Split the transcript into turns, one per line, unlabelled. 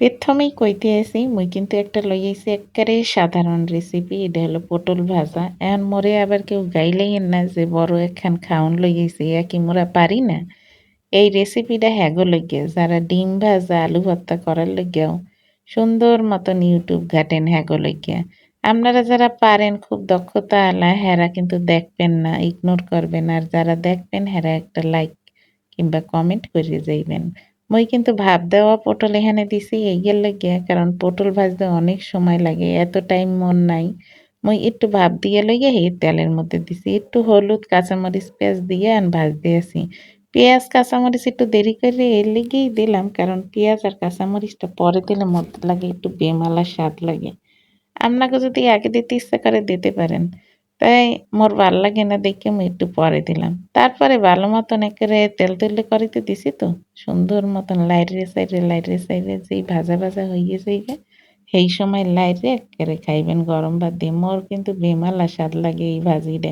প্রথমেই কইতে আছি মুই কিন্তু একটা লই আইছি এক্কারে সাধারণ রেসিপি। এটা হলো পটল ভাজা। এখন মোরে আবার কেউ গাইলেইন না যে বড় একখান খাওন লই আইছি। ইয়া কি মোরা পারি না? এই রেসিপিটা হ্যাগো লইগ্যা যারা ডিম ভাজা, আলু ভর্তা করার লইগ্যাও সুন্দর মতন YouTube ঘাটেন হ্যাগো লইগ্যা। আপনারা যারা পারেন খুব দক্ষতা আলা হেরা কিন্তু দেখবেন না, ইগনোর করবেন। আর যারা দেখবেন হেরা একটা লাইক কিংবা কমেন্ট করে যাইবেন। মুই কিন্তু ভাপ দেওয়া পটল এখানে দিছি এইগুর লইগ্যা কারণ পটল ভাজতে অনেক সময় লাগে। এত টাইম মোর নাই। মুই একটু ভাপ দিয়ে লইয়া এই তেলের মধ্যে দিছি। একটু হলুদ, কাঁচামরিচ, পেঁয়াজ দিয়ে ভাজতে আছি। পেঁয়াজ, কাঁচামরিচ একটু দেরি করে এর লেগেই দিলাম কারণ পেঁয়াজ আর কাঁচামরিচটা পরে দিলে মতো লাগে একটু বেমালা স্বাদ লাগে। আপনাকে যদি আগে দিতে ইচ্ছা করে দিতে পারেন। তাই মোর ভাল লাগে না দেখে আমি একটু পরে দিলাম। তারপরে ভালো মতন একেবারে তেল কড়াইতে দিছি তো সুন্দর মতন লাইরে সাইরে যেই ভাজা ভাজা হইয়ে যাইবে সেই সময় লাইরে এক্কেরে খাইবেন গরম ভাত দিয়ে। মোর কিন্তু বেমালা স্বাদ লাগে এই ভাজিটা।